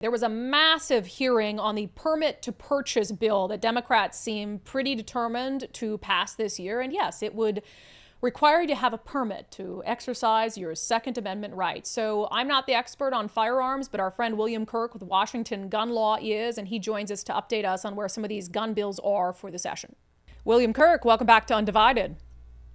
There was a massive hearing on the permit to purchase bill that Democrats seem pretty determined to pass this year. And yes, it would require you to have a permit to exercise your Second Amendment rights. So I'm not the expert on firearms, but our friend William Kirk with Washington Gun Law is, and he joins us to update us on where some of these gun bills are for the session. William Kirk, welcome back to Undivided.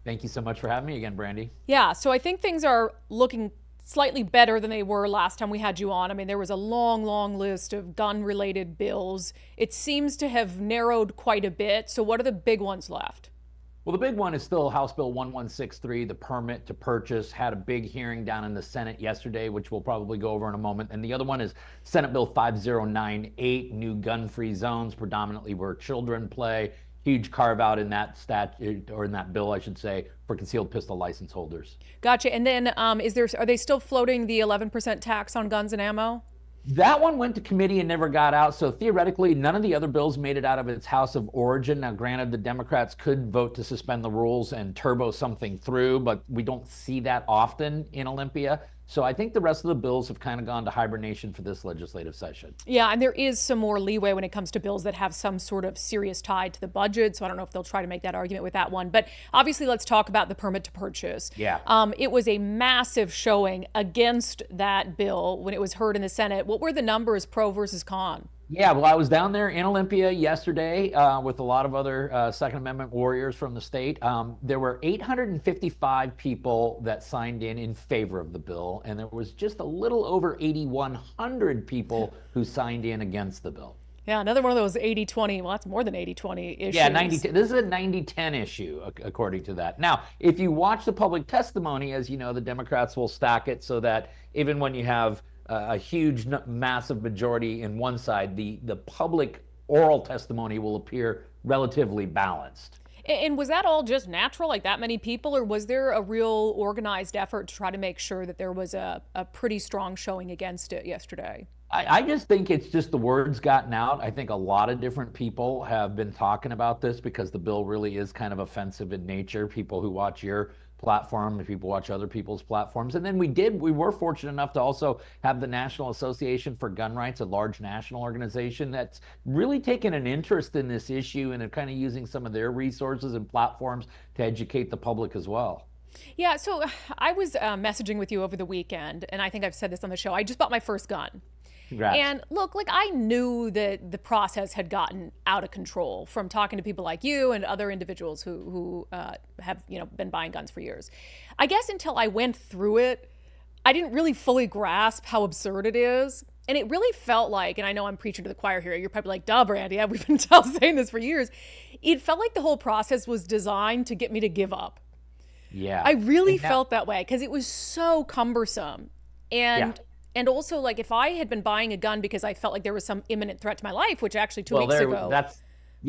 Thank you so much for having me again, Brandi. Yeah, so I think things are looking slightly better than they were last time we had you on. I mean, there was a long list of gun-related bills. It seems to have narrowed quite a bit. So what are the big ones left? Well, the big one is still House Bill 1163, the permit to purchase. Had a big hearing down in the Senate yesterday, which we'll probably go over in a moment. And the other one is Senate Bill 5098, new gun-free zones, predominantly where children play. Huge carve out in that statute, or in that bill, I should say, for concealed pistol license holders. Gotcha. And then are they still floating the 11% tax on guns and ammo? That one went to committee and never got out. So theoretically, none of the other bills made it out of its House of origin. Now, granted, the Democrats could vote to suspend the rules and turbo something through, but we don't see that often in Olympia. So I think the rest of the bills have kind of gone to hibernation for this legislative session. Yeah, and there is some more leeway when it comes to bills that have some sort of serious tie to the budget. So I don't know if they'll try to make that argument with that one. But obviously, let's talk about the permit to purchase. Yeah. It was a massive showing against that bill when it was heard in the Senate. What were the numbers, pro versus con? Yeah, well, I was down there in Olympia yesterday with a lot of other Second Amendment warriors from the state. There were 855 people that signed in favor of the bill, and there was just a little over 8,100 people who signed in against the bill. Yeah, another one of those 80-20, well, that's more than 80-20 issues. Yeah, 90, this is a 90-10 issue, according to that. Now, if you watch the public testimony, as you know, the Democrats will stack it so that even when you have a huge, massive majority in one side, the public oral testimony will appear relatively balanced. And was that all just natural, like that many people, or was there a real organized effort to try to make sure that there was a pretty strong showing against it yesterday? I just think it's just the word's gotten out. I think a lot of different people have been talking about this because the bill really is kind of offensive in nature. People who watch your platform, if people watch other people's platforms. And then we were fortunate enough to also have the National Association for Gun Rights, a large national organization that's really taken an interest in this issue and are kind of using some of their resources and platforms to educate the public as well. Yeah, so I was messaging with you over the weekend, and I think I've said this on the show. I just bought my first gun. Congrats. And look, like I knew that the process had gotten out of control from talking to people like you and other individuals who have been buying guns for years. I guess until I went through it, I didn't really fully grasp how absurd it is. And it really felt like, and I know I'm preaching to the choir here, you're probably like, duh, Brandi, yeah, we've been saying this for years. It felt like the whole process was designed to get me to give up. Yeah. I really felt that way because it was so cumbersome. And also, like, if I had been buying a gun because I felt like there was some imminent threat to my life, which actually two weeks ago.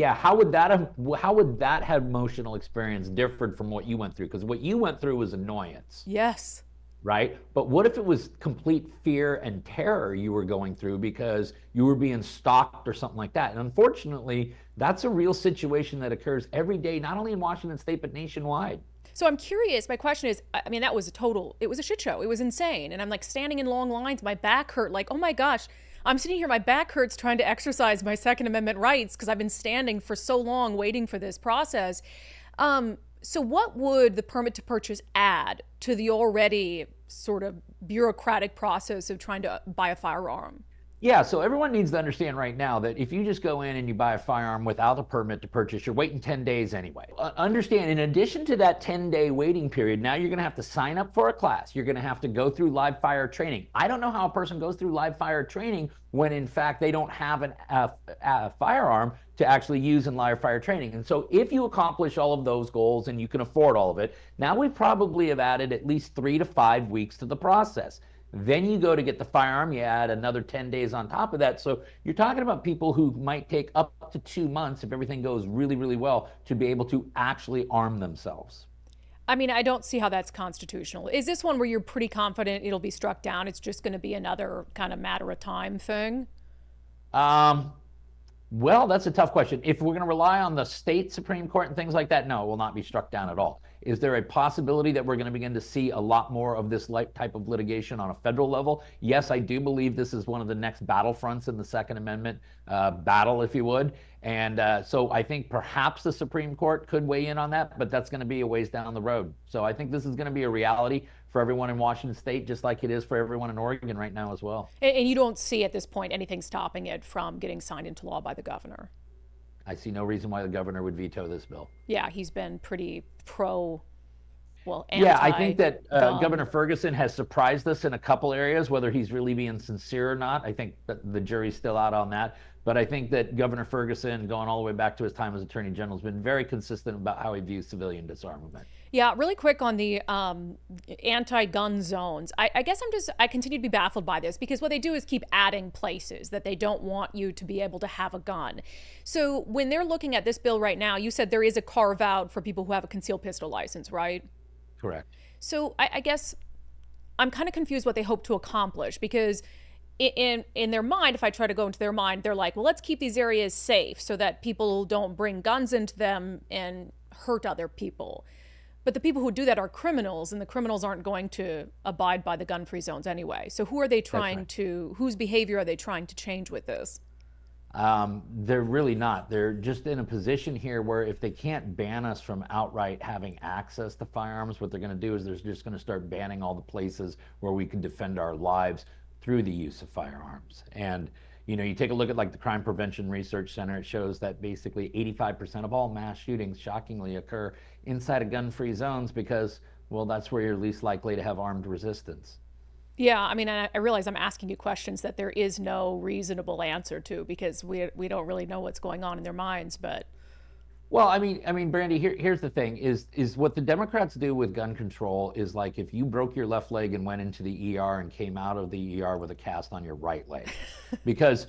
How would that have emotional experience differed from what you went through? Because what you went through was annoyance. Yes. Right? But what if it was complete fear and terror you were going through because you were being stalked or something like that? And unfortunately, that's a real situation that occurs every day, not only in Washington state, but nationwide. So I'm curious, my question is, I mean, it was a shit show. It was insane. And I'm like standing in long lines, my back hurt, like, oh my gosh, I'm sitting here, my back hurts trying to exercise my Second Amendment rights because I've been standing for so long waiting for this process. So what would the permit to purchase add to the already sort of bureaucratic process of trying to buy a firearm? Yeah, so everyone needs to understand right now that if you just go in and you buy a firearm without a permit to purchase, you're waiting 10 days anyway. Understand, in addition to that 10-day waiting period, now you're going to have to sign up for a class. You're going to have to go through live fire training. I don't know how a person goes through live fire training when, in fact, they don't have a firearm to actually use in live fire training. And so if you accomplish all of those goals and you can afford all of it, now we probably have added at least 3 to 5 weeks to the process. Then you go to get the firearm, you add another 10 days on top of that. So you're talking about people who might take up to 2 months, if everything goes really, really well, to be able to actually arm themselves. I mean, I don't see how that's constitutional. Is this one where you're pretty confident it'll be struck down? It's just going to be another kind of matter of time thing? Well, that's a tough question. If we're going to rely on the state Supreme Court and things like that, no, it will not be struck down at all. Is there a possibility that we're going to begin to see a lot more of this type of litigation on a federal level? Yes, I do believe this is one of the next battlefronts in the Second Amendment battle, if you would. And so I think perhaps the Supreme Court could weigh in on that, but that's going to be a ways down the road. So I think this is going to be a reality for everyone in Washington State, just like it is for everyone in Oregon right now as well. And you don't see at this point anything stopping it from getting signed into law by the governor? I see no reason why the governor would veto this bill. Yeah, he's been pretty anti. Yeah, I think that Governor Ferguson has surprised us in a couple areas, whether he's really being sincere or not. I think that the jury's still out on that. But I think that Governor Ferguson, going all the way back to his time as Attorney General, has been very consistent about how he views civilian disarmament. Yeah, really quick on the anti-gun zones. I guess I continue to be baffled by this, because what they do is keep adding places that they don't want you to be able to have a gun. So when they're looking at this bill right now, you said there is a carve out for people who have a concealed pistol license, right? Correct. So I guess I'm kind of confused what they hope to accomplish, because in their mind, if I try to go into their mind, they're like, well, let's keep these areas safe so that people don't bring guns into them and hurt other people. But the people who do that are criminals, and the criminals aren't going to abide by the gun-free zones anyway. So who are they trying to, whose behavior are they trying to change with this? They're really not. They're just in a position here where if they can't ban us from outright having access to firearms, what they're going to do is they're just going to start banning all the places where we can defend our lives through the use of firearms. And you take a look at like the Crime Prevention Research Center. It shows that basically 85% of all mass shootings, shockingly, occur inside of gun-free zones because, well, that's where you're least likely to have armed resistance. Yeah, I mean, I realize I'm asking you questions that there is no reasonable answer to, because we don't really know what's going on in their minds, but. Well, I mean, Brandi, here's the thing: is what the Democrats do with gun control is like if you broke your left leg and went into the ER and came out of the ER with a cast on your right leg, because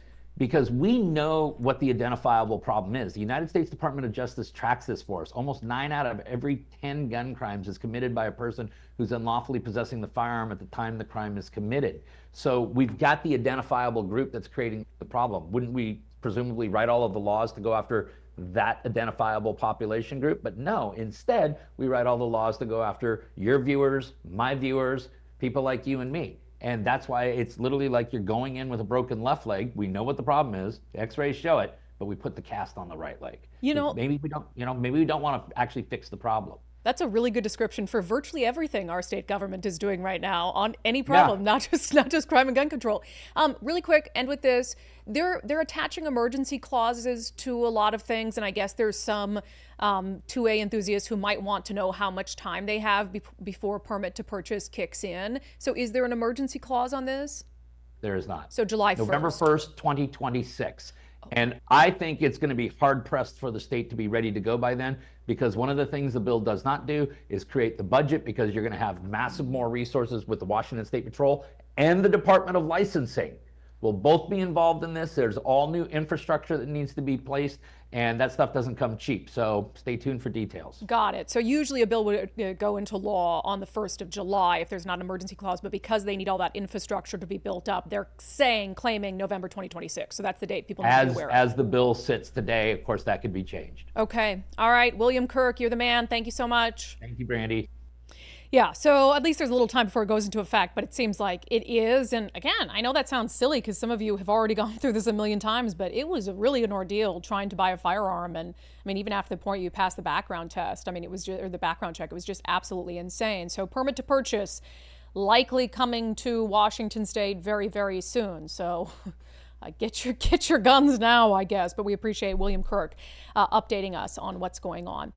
we know what the identifiable problem is. The United States Department of Justice tracks this for us. Almost 9 out of every 10 gun crimes is committed by a person who's unlawfully possessing the firearm at the time the crime is committed. So we've got the identifiable group that's creating the problem. Wouldn't we presumably write all of the laws to go after that identifiable population group? But no, instead, we write all the laws to go after your viewers, my viewers, people like you and me. And that's why it's literally like you're going in with a broken left leg. We know what the problem is. The x-rays show it, but we put the cast on the right leg. Maybe we don't want to actually fix the problem. That's a really good description for virtually everything our state government is doing right now on any problem, not just crime and gun control. Really quick, end with this. They're attaching emergency clauses to a lot of things, and I guess there's some 2A enthusiasts who might want to know how much time they have before permit to purchase kicks in. So is there an emergency clause on this? There is not. So July 1st. November 1st, 2026. And I think it's going to be hard pressed for the state to be ready to go by then, because one of the things the bill does not do is create the budget, because you're going to have massive more resources with the Washington State Patrol and the Department of Licensing will both be involved in this. There's all new infrastructure that needs to be placed, and that stuff doesn't come cheap. So stay tuned for details. Got it. So usually a bill would go into law on the 1st of July if there's not an emergency clause, but because they need all that infrastructure to be built up, they're claiming November 2026. So that's the date people need to be aware of. As the bill sits today, of course, that could be changed. Okay. All right. William Kirk, you're the man. Thank you so much. Thank you, Brandi. Yeah, so at least there's a little time before it goes into effect, but it seems like it is. And again, I know that sounds silly because some of you have already gone through this a million times, but it was really an ordeal trying to buy a firearm. And I mean, even after the point you passed the background test, I mean, or the background check, it was just absolutely insane. So permit to purchase likely coming to Washington State very, very soon. So get your guns now, I guess. But we appreciate William Kirk updating us on what's going on.